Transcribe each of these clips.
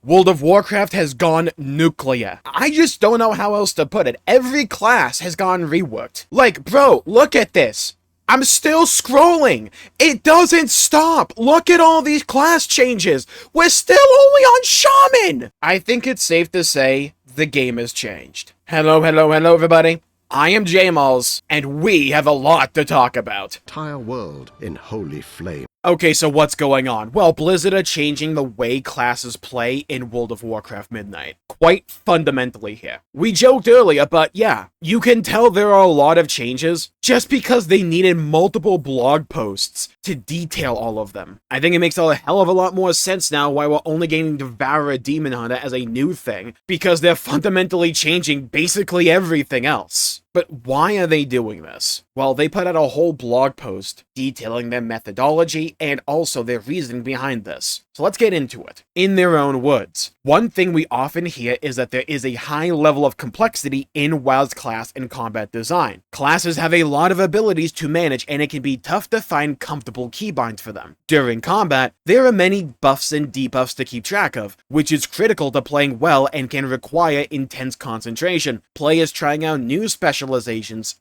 World of Warcraft has gone nuclear. I just don't know how else to put it. Every class has gone reworked. Like, bro, look at this. I'm still scrolling. It doesn't stop. Look at all these class changes. We're still only on Shaman. I think it's safe to say the game has changed. Hello, everybody. I am Jmulls, and we have a lot to talk about. Entire world in holy flame. Okay, so what's going on? Well, Blizzard are changing the way classes play in World of Warcraft Midnight. Quite fundamentally here. We joked earlier, but yeah, you can tell there are a lot of changes just because they needed multiple blog posts to detail all of them. I think it makes a hell of a lot more sense now why we're only getting Devour a Demon Hunter as a new thing, because they're fundamentally changing basically everything else. But why are they doing this? Well, they put out a whole blog post detailing their methodology and also their reasoning behind this. So let's get into it. In their own words, one thing we often hear is that there is a high level of complexity in WoW's class and combat design. Classes have a lot of abilities to manage, and it can be tough to find comfortable keybinds for them. During combat, there are many buffs and debuffs to keep track of, which is critical to playing well and can require intense concentration. Players trying out new specializations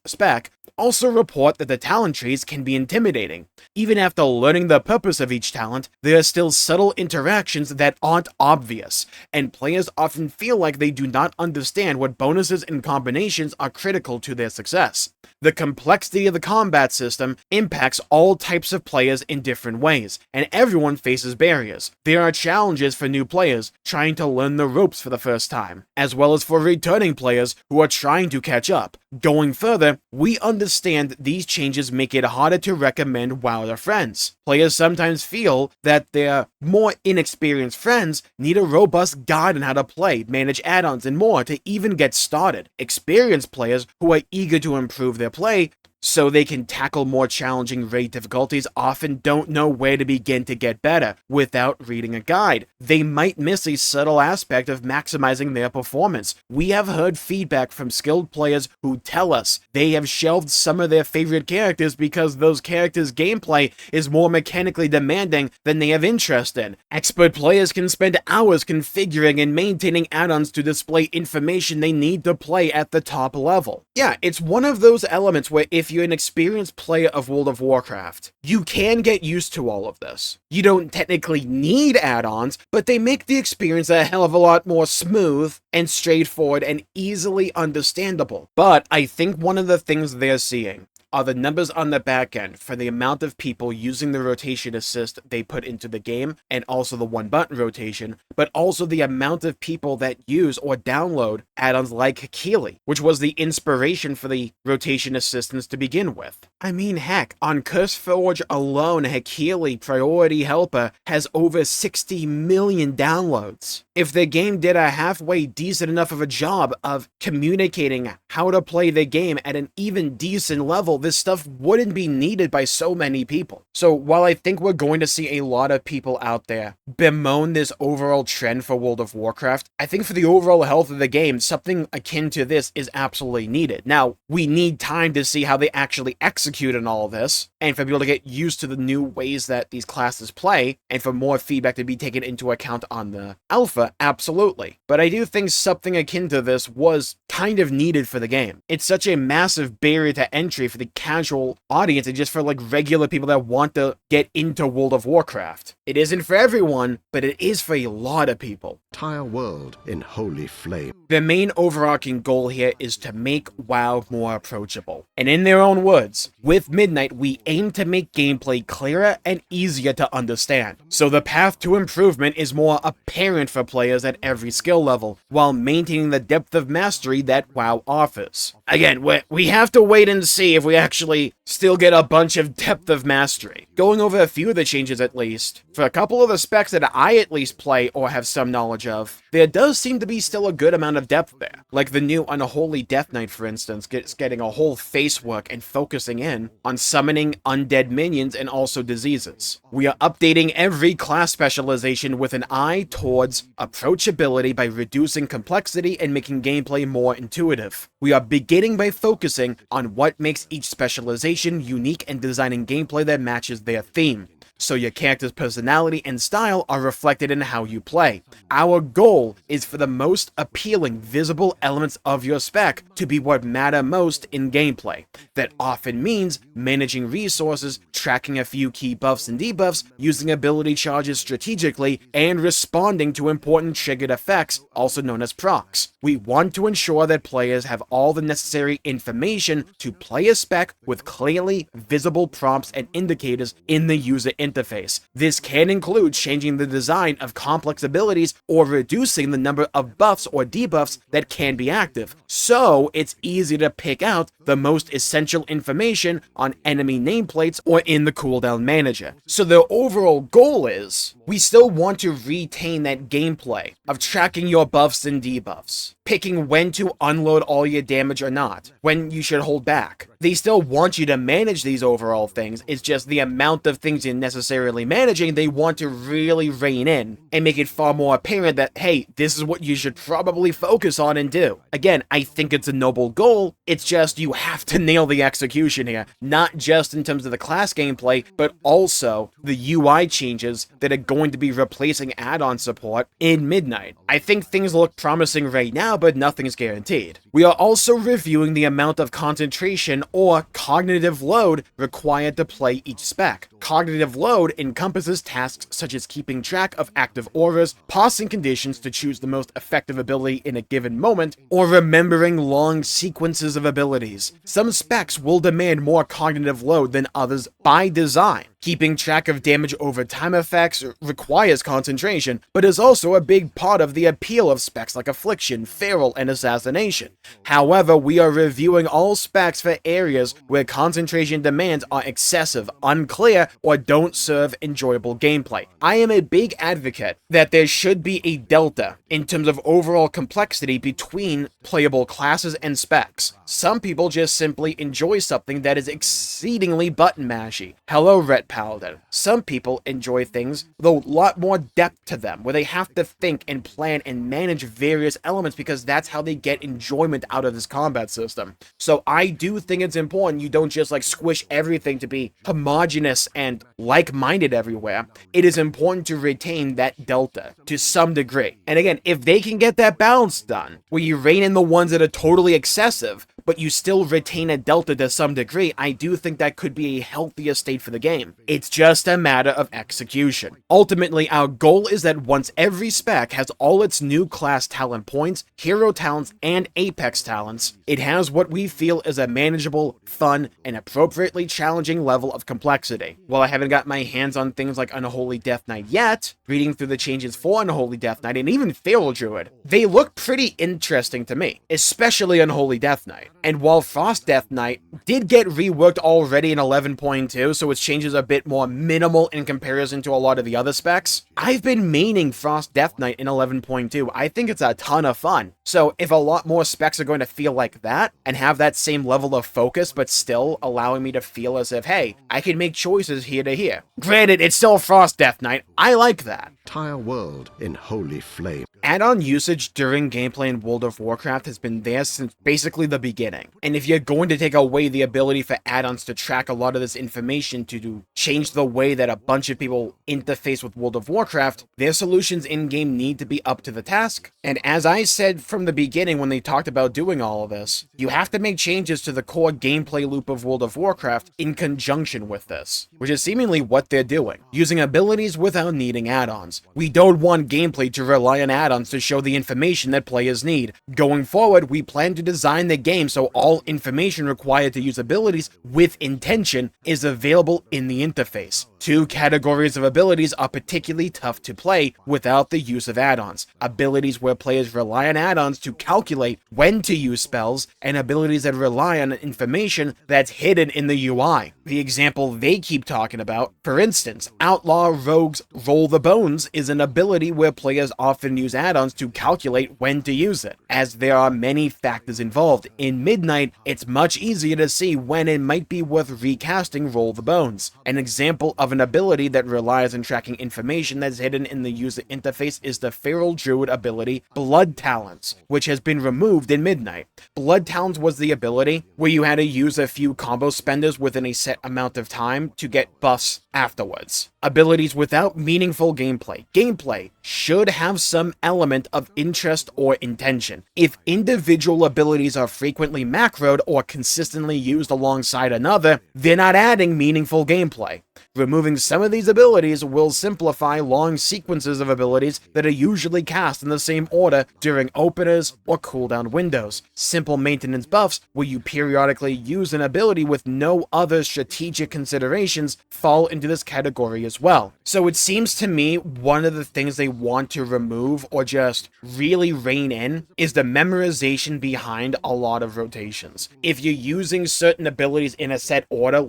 also report that the talent trees can be intimidating. Even after learning the purpose of each talent, there are still subtle interactions that aren't obvious, and players often feel like they do not understand what bonuses and combinations are critical to their success. The complexity of the combat system impacts all types of players in different ways, and everyone faces barriers. There are challenges for new players trying to learn the ropes for the first time, as well as for returning players who are trying to catch up. Going further, we understand these changes make it harder to recommend WoW to friends. Players sometimes feel that their more inexperienced friends need a robust guide on how to play, manage add-ons, and more to even get started. Experienced players who are eager to improve their play so they can tackle more challenging raid difficulties often don't know where to begin to get better without reading a guide. They might miss a subtle aspect of maximizing their performance. We have heard feedback from skilled players who tell us they have shelved some of their favorite characters because those characters' gameplay is more mechanically demanding than they have interest in. Expert players can spend hours configuring and maintaining add-ons to display information they need to play at the top level. Yeah, it's one of those elements where if you're an experienced player of World of Warcraft, you can get used to all of this. You don't technically need add-ons, but they make the experience a hell of a lot more smooth and straightforward and easily understandable. But I think one of the things they're seeing are the numbers on the back end for the amount of people using the rotation assist they put into the game, and also the one button rotation, but also the amount of people that use or download add-ons like Hakili, which was the inspiration for the rotation assistance to begin with. I mean, heck, on CurseForge alone, Hakili Priority Helper has over 60 million downloads. If the game did a halfway decent enough of a job of communicating how to play the game at an even decent level, this stuff wouldn't be needed by so many people. So while I think we're going to see a lot of people out there bemoan this overall trend for World of Warcraft, I think for the overall health of the game, something akin to this is absolutely needed. Now, we need time to see how they actually execute on all of this, and for people to get used to the new ways that these classes play, and for more feedback to be taken into account on the alpha, absolutely. But I do think something akin to this was kind of needed for the game. It's such a massive barrier to entry for the casual audience and just for like regular people that want to get into World of Warcraft. It isn't for everyone, but it is for a lot of people. Entire world in holy flame. The main overarching goal here is to make WoW more approachable. And in their own words, with Midnight, we aim to make gameplay clearer and easier to understand. So the path to improvement is more apparent for players at every skill level, while maintaining the depth of mastery that WoW offers. Again, we have to wait and see if we actually still get a bunch of depth of mastery. Going over a few of the changes at least, for a couple of the specs that I at least play or have some knowledge of, there does seem to be still a good amount of depth there. Like the new Unholy Death Knight, for instance, getting a whole face work and focusing in on summoning undead minions and also diseases. We are updating every class specialization with an eye towards approachability by reducing complexity and making gameplay more intuitive. We are beginning by focusing on what makes each specialization unique and designing gameplay that matches their theme. so your character's personality and style are reflected in how you play. Our goal is for the most appealing visible elements of your spec to be what matter most in gameplay. That often means managing resources, tracking a few key buffs and debuffs, using ability charges strategically, and responding to important triggered effects, also known as procs. We want to ensure that players have all the necessary information to play a spec with clearly visible prompts and indicators in the user interface. This can include changing the design of complex abilities or reducing the number of buffs or debuffs that can be active, so it's easy to pick out the most essential information on enemy nameplates or in the cooldown manager. So the overall goal is, we still want to retain that gameplay of tracking your buffs and debuffs, picking when to unload all your damage or not, when you should hold back. They still want you to manage these overall things, it's just the amount of things you're necessarily managing they want to really rein in and make it far more apparent that, hey, this is what you should probably focus on and do. Again, I think it's a noble goal, it's just you have to nail the execution here, not just in terms of the class gameplay, but also the UI changes that are going to be replacing add-on support in Midnight. I think things look promising right now, but nothing is guaranteed. We are also reviewing the amount of concentration or cognitive load required to play each spec. Cognitive load encompasses tasks such as keeping track of active auras, pausing conditions to choose the most effective ability in a given moment, or remembering long sequences of abilities. Some specs will demand more cognitive load than others by design. Keeping track of damage over time effects requires concentration, but is also a big part of the appeal of specs like Affliction, Feral, and Assassination. However, we are reviewing all specs for areas where concentration demands are excessive, unclear, or don't serve enjoyable gameplay. I am a big advocate that there should be a delta in terms of overall complexity between playable classes and specs. Some people just simply enjoy something that is exceedingly button-mashy. Hello, Ret Paladin. Some people enjoy things with a lot more depth to them, where they have to think and plan and manage various elements because that's how they get enjoyment out of this combat system. So I do think it's important you don't just like squish everything to be homogenous and like-minded everywhere. It is important to retain that delta to some degree. And again, if they can get that balance done, where you rein in the ones that are totally excessive, but you still retain a delta to some degree, I do think that could be a healthier state for the game. It's just a matter of execution. Ultimately, our goal is that once every spec has all its new class talent points, hero talents, and apex talents, it has what we feel is a manageable, fun, and appropriately challenging level of complexity. While I haven't got my hands on things like Unholy Death Knight yet, reading through the changes for Unholy Death Knight and even Feral Druid, they look pretty interesting to me, especially Unholy Death Knight. And while Frost Death Knight did get reworked already in 11.2, so its changes are a bit more minimal in comparison to a lot of the other specs, I've been maining Frost Death Knight in 11.2. I think it's a ton of fun. So if a lot more specs are going to feel like that and have that same level of focus, but still allowing me to feel as if, hey, I can make choices here to here. Granted, it's still Frost Death Knight. I like that. Entire world in holy flame. Add-on usage during gameplay in World of Warcraft has been there since basically the beginning. And if you're going to take away the ability for add-ons to track a lot of this information to change the way that a bunch of people interface with World of Warcraft, their solutions in-game need to be up to the task. And as I said from the beginning when they talked about doing all of this, you have to make changes to the core gameplay loop of World of Warcraft in conjunction with this, which is seemingly what they're doing, using abilities without needing add-ons. We don't want gameplay to rely on add-ons to show the information that players need. Going forward, we plan to design the game so all information required to use abilities with intention is available in the interface. Two categories of abilities are particularly tough to play without the use of add-ons. Abilities where players rely on add-ons to calculate when to use spells, and abilities that rely on information that's hidden in the UI. The example they keep talking about, for instance, Outlaw Rogue's Roll the Bones is an ability where players often use add-ons to calculate when to use it, as there are many factors involved. In Midnight, it's much easier to see when it might be worth recasting Roll the Bones. An example of of an ability that relies on tracking information that's hidden in the user interface is the Feral Druid ability Blood Talents, which has been removed in Midnight. Blood Talents was the ability where you had to use a few combo spenders within a set amount of time to get buffs afterwards. Abilities without meaningful gameplay. Gameplay should have some element of interest or intention. If individual abilities are frequently macroed or consistently used alongside another, they're not adding meaningful gameplay. Removing some of these abilities will simplify long sequences of abilities that are usually cast in the same order during openers or cooldown windows. Simple maintenance buffs, where you periodically use an ability with no other strategic considerations, fall into this category as well. So it seems to me one of the things they want to remove or just really rein in is the memorization behind a lot of rotations. If you're using certain abilities in a set order,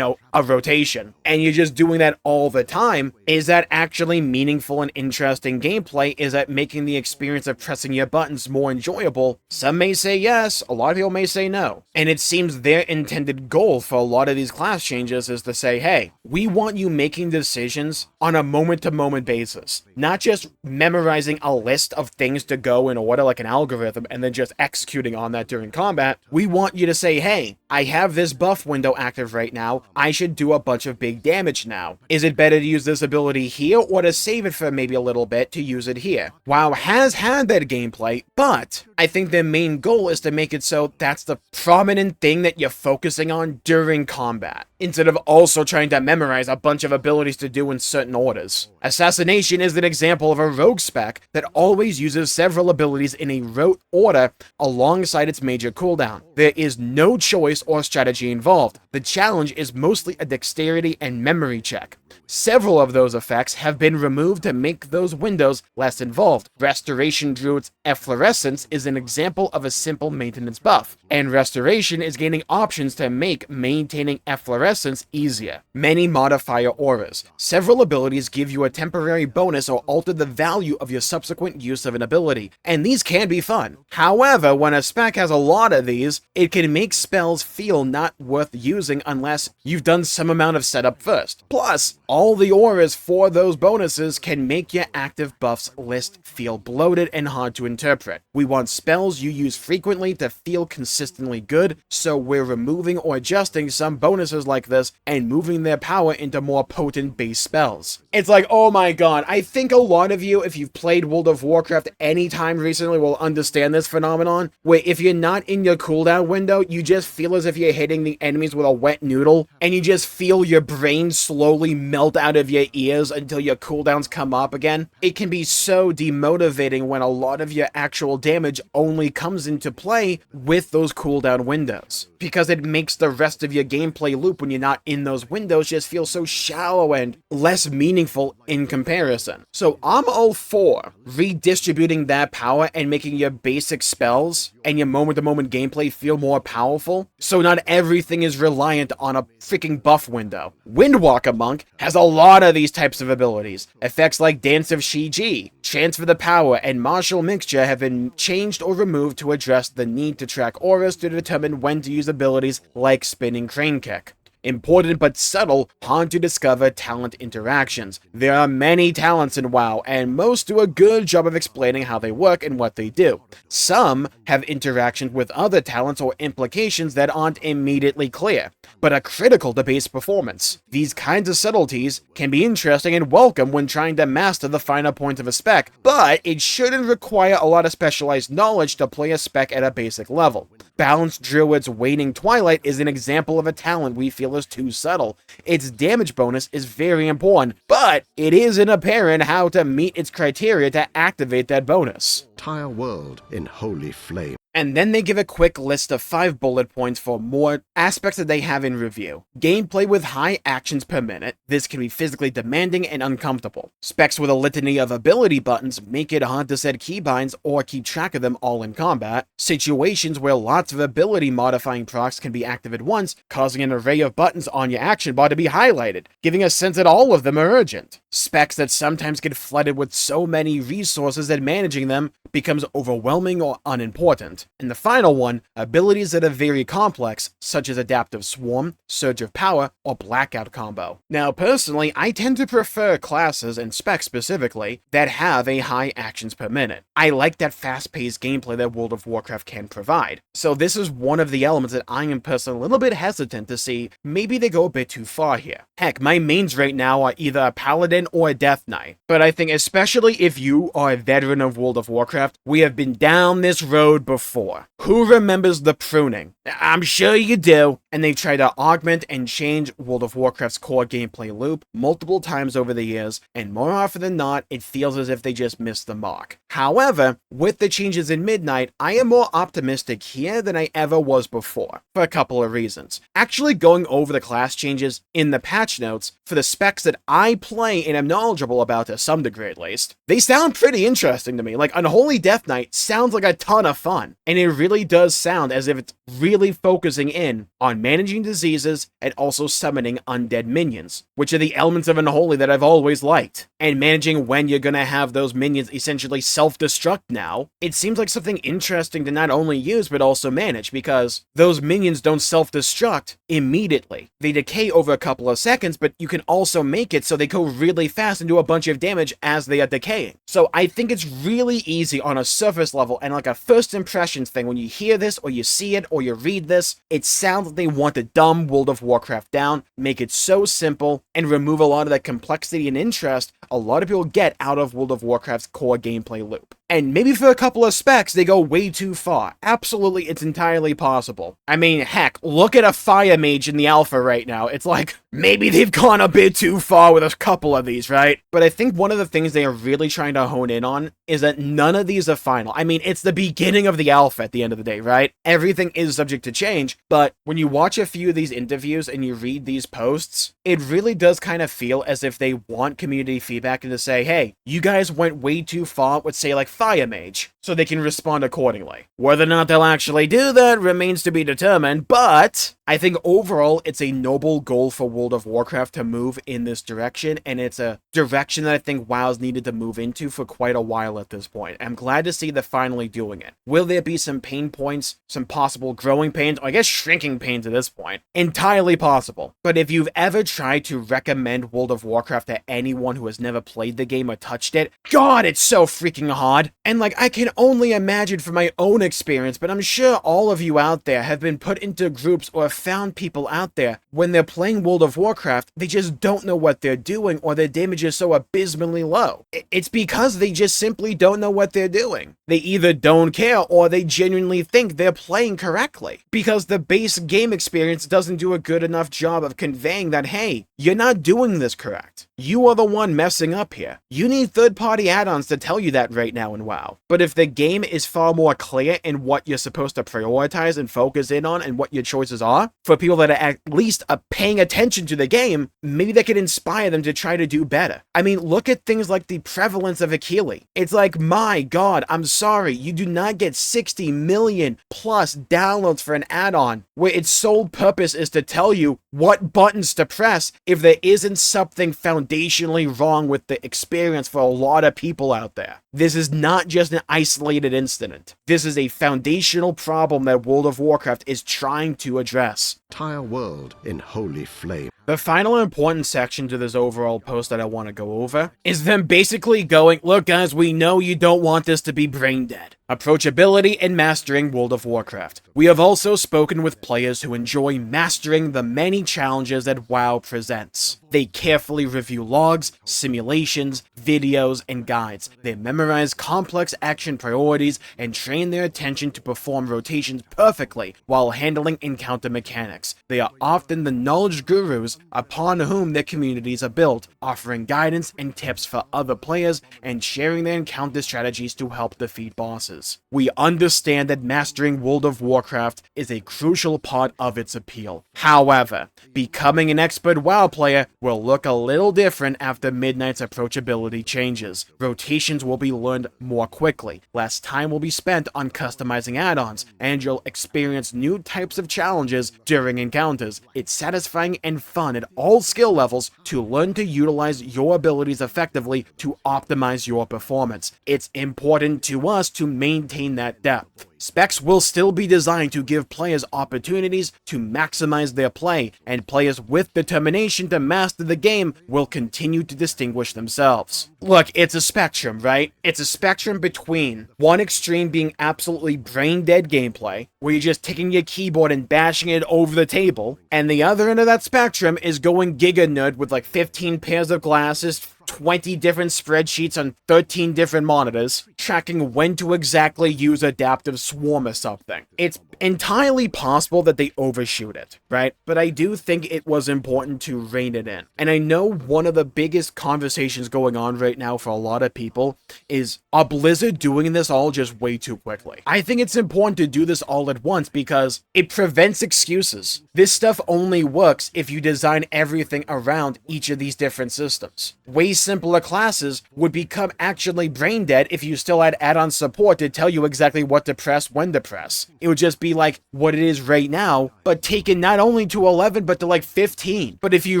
a rotation, and you're just doing that all the time, is that actually meaningful and interesting gameplay? Is that making the experience of pressing your buttons more enjoyable? Some may say yes, a lot of people may say no. And it seems their intended goal for a lot of these class changes is to say, hey, we want you making decisions on a moment-to-moment basis, not just memorizing a list of things to go in order like an algorithm and then just executing on that during combat. We want you to say, hey, I have this buff window active right now, I should do a bunch of big damage now. Is it better to use this ability here or to save it for maybe a little bit to use it here? WoW has had that gameplay, but I think their main goal is to make it so that's the prominent thing that you're focusing on during combat, instead of also trying to memorize a bunch of abilities to do in certain orders. Assassination is an example of a rogue spec that always uses several abilities in a rote order alongside its major cooldown. There is no choice or strategy involved. The challenge is mostly a dexterity and memory check. Several of those effects have been removed to make those windows less involved. Restoration Druid's Efflorescence is an example of a simple maintenance buff, and Restoration is gaining options to make maintaining Efflorescence easier. Many modifier auras. Several abilities give you a temporary bonus or alter the value of your subsequent use of an ability, and these can be fun. However, when a spec has a lot of these, it can make spells feel not worth using unless you've done some amount of setup first. Plus, all the auras for those bonuses can make your active buffs list feel bloated and hard to interpret. We want spells you use frequently to feel consistently good, so we're removing or adjusting some bonuses like this and moving their power into more potent base spells. It's like, oh my god, I think a lot of you, if you've played World of Warcraft anytime recently, will understand this phenomenon, where if you're not in your cooldown window, you just feel as if you're hitting the enemies with a wet noodle, and you just feel your brain slowly melt out of your ears until your cooldowns come up again. It can be so demotivating when a lot of your actual damage only comes into play with those cooldown windows, because it makes the rest of your gameplay loop when you're not in those windows just feel so shallow and less meaningful in comparison. So I'm all for redistributing that power and making your basic spells and your moment-to-moment gameplay feel more powerful, so not everything is reliant on a freaking buff window. Windwalker Monk has a lot of these types of abilities. Effects like Dance of Shiji, Transfer the Power, and Martial Mixture have been changed or removed to address the need to track auras to determine when to use abilities like Spinning Crane Kick. Important but subtle, hard to discover talent interactions. There are many talents in WoW, and most do a good job of explaining how they work and what they do. Some have interactions with other talents or implications that aren't immediately clear, but are critical to base performance. These kinds of subtleties can be interesting and welcome when trying to master the finer points of a spec, but it shouldn't require a lot of specialized knowledge to play a spec at a basic level. Balanced Druid's Waning Twilight is an example of a talent we feel is too subtle. Its damage bonus is very important, but it isn't apparent how to meet its criteria to activate that bonus. Entire world in holy flame. And then they give a quick list of 5 bullet points for more aspects that they have in review. Gameplay with high actions per minute. This can be physically demanding and uncomfortable. Specs with a litany of ability buttons make it hard to set keybinds or keep track of them all in combat. Situations where lots of ability modifying procs can be active at once, causing an array of buttons on your action bar to be highlighted, giving a sense that all of them are urgent. Specs that sometimes get flooded with so many resources that managing them becomes overwhelming or unimportant. And the final one, abilities that are very complex, such as Adaptive Swarm, Surge of Power, or Blackout combo. Now, personally, I tend to prefer classes, and specs specifically, that have a high actions per minute. I like that fast-paced gameplay that World of Warcraft can provide. So this is one of the elements that I am personally a little bit hesitant to see maybe they go a bit too far here. Heck, my mains right now are either a Paladin or a Death Knight. But I think especially if you are a veteran of World of Warcraft, we have been down this road before. Who remembers the pruning? I'm sure you do. And they've tried to augment and change World of Warcraft's core gameplay loop multiple times over the years, and more often than not, it feels as if they just missed the mark. However, with the changes in Midnight, I am more optimistic here than I ever was before, for a couple of reasons. Actually going over the class changes in the patch notes for the specs that I play and am knowledgeable about to some degree at least, they sound pretty interesting to me. Like, Unholy Death Knight sounds like a ton of fun, and it really does sound as if it's really focusing in on managing diseases and also summoning undead minions, which are the elements of Unholy that I've always liked. And managing when you're gonna have those minions essentially self-destruct now, it seems like something interesting to not only use but also manage, because those minions don't self-destruct immediately. They decay over a couple of seconds, but you can also make it so they go really fast and do a bunch of damage as they are decaying. So I think it's really easy on a surface level and like a first impressions thing. When you hear this or you see it or you read this, it sounds like they want to dumb World of Warcraft down, make it so simple, and remove a lot of that complexity and interest a lot of people get out of World of Warcraft's core gameplay loop. And maybe for a couple of specs, they go way too far. Absolutely, it's entirely possible. I mean, heck, look at a Fire Mage in the alpha right now. It's like, maybe they've gone a bit too far with a couple of these, right? But I think one of the things they are really trying to hone in on is that none of these are final. I mean, it's the beginning of the alpha at the end of the day, right? Everything is subject to change, but when you watch a few of these interviews and you read these posts, it really does kind of feel as if they want community feedback and to say, hey, you guys went way too far with, say, like Fire Mage, so they can respond accordingly. Whether or not they'll actually do that remains to be determined, but I think overall it's a noble goal for World of Warcraft to move in this direction, and it's a direction that I think WoW's needed to move into for quite a while at this point. I'm glad to see they're finally doing it. Will there be some pain points, some possible growing pains, or I guess shrinking pains at this point? Entirely possible. But if you've ever tried to recommend World of Warcraft to anyone who has never played the game or touched it, God, it's so freaking hard. And like, I can only imagine from my own experience, but I'm sure all of you out there have been put into groups or found people out there when they're playing World of Warcraft, they just don't know what they're doing, or their damage is so abysmally low. It's because they just simply don't know what they're doing. They either don't care or they genuinely think they're playing correctly, because the base game experience doesn't do a good enough job of conveying that, hey, you're not doing this correct. You are the one messing up here. You need third-party add-ons to tell you that right now in WoW. But if the game is far more clear in what you're supposed to prioritize and focus in on and what your choices are, for people that are at least paying attention to the game, maybe that could inspire them to try to do better. I mean, look at things like the prevalence of Achille. It's like, my God, I'm sorry, you do not get 60 million plus downloads for an add-on where its sole purpose is to tell you what buttons to press if there isn't something foundationally wrong with the experience for a lot of people out there. This is not just an isolated incident. This is a foundational problem that World of Warcraft is trying to address. Entire world in holy flame. The final important section to this overall post that I want to go over is them basically going, look guys, we know you don't want this to be brain dead. Approachability and mastering World of Warcraft. We have also spoken with players who enjoy mastering the many challenges that WoW presents. They carefully review logs, simulations, videos, and guides. They memorize complex action priorities and train their attention to perform rotations perfectly while handling encounter mechanics. They are often the knowledge gurus upon whom their communities are built, offering guidance and tips for other players and sharing their encounter strategies to help defeat bosses. classes. We understand that mastering World of Warcraft is a crucial part of its appeal. However, becoming an expert WoW player will look a little different after Midnight's approachability changes. Rotations will be learned more quickly, less time will be spent on customizing add-ons, and you'll experience new types of challenges during encounters. It's satisfying and fun at all skill levels to learn to utilize your abilities effectively to optimize your performance. It's important to us to maintain that depth. Specs will still be designed to give players opportunities to maximize their play, and players with determination to master the game will continue to distinguish themselves. Look, it's a spectrum, right? It's a spectrum between one extreme being absolutely brain-dead gameplay, where you're just taking your keyboard and bashing it over the table, and the other end of that spectrum is going giga nerd with like 15 pairs of glasses, 20 different spreadsheets on 13 different monitors, tracking when to exactly use adaptive swarm or something. It's entirely possible that they overshoot it, right? But I do think it was important to rein it in. And I know one of the biggest conversations going on right now for a lot of people is, are Blizzard doing this all just way too quickly? I think it's important to do this all at once because it prevents excuses. This stuff only works if you design everything around each of these different systems. Way simpler classes would become actually brain dead if you still had add-on support to tell you exactly what to press when to press. It would just be like what it is right now, but taken not only to 11 but to like 15. But if you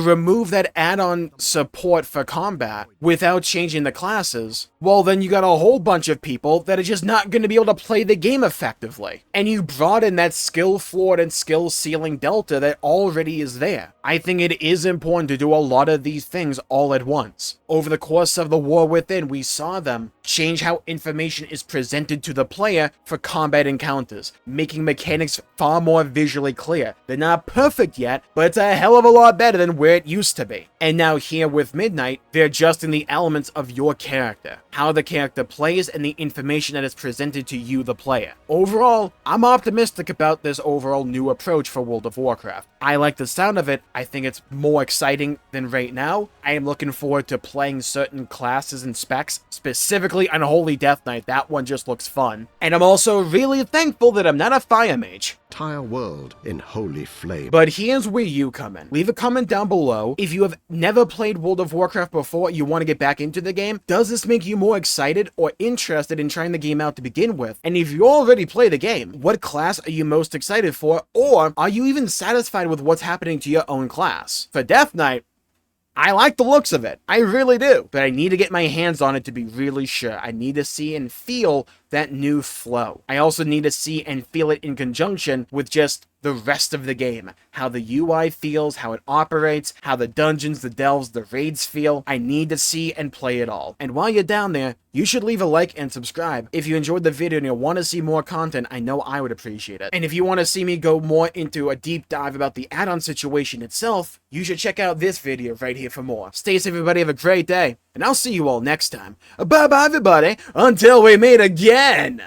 remove that add-on support for combat without changing the classes, well then you got a whole bunch of people that are just not going to be able to play the game effectively. And you brought in that skill floor and skill ceiling delta that already is there. I think it is important to do a lot of these things all at once. Over the course of the War Within, we saw them change how information is presented to the player for combat encounters, making mechanics far more visually clear. They're not perfect yet, but it's a hell of a lot better than where it used to be. And now here with Midnight, they're adjusting the elements of your character, how the character plays, and the information that is presented to you, the player. Overall, I'm optimistic about this overall new approach for World of Warcraft. I like the sound of it. I think it's more exciting than right now. I am looking forward to playing certain classes and specs, specifically Unholy Death Knight. That one just looks fun. And I'm also really thankful that I'm not a fire mage. Entire world in holy flame. But here's where you come in. Leave a comment down below. If you have never played World of Warcraft before, you want to get back into the game, does this make you more excited or interested in trying the game out to begin with? And if you already play the game, what class are you most excited for? Or are you even satisfied with what's happening to your own class? For Death Knight, I like the looks of it. I really do. But I need to get my hands on it to be really sure. I need to see and feel that new flow. I also need to see and feel it in conjunction with just the rest of the game. How the UI feels, how it operates, how the dungeons, the delves, the raids feel. I need to see and play it all. And while you're down there, you should leave a like and subscribe. If you enjoyed the video and you want to see more content, I know I would appreciate it. And if you want to see me go more into a deep dive about the add-on situation itself, you should check out this video right here for more. Stay safe, everybody. Have a great day. And I'll see you all next time. Bye-bye, everybody. Until we meet again.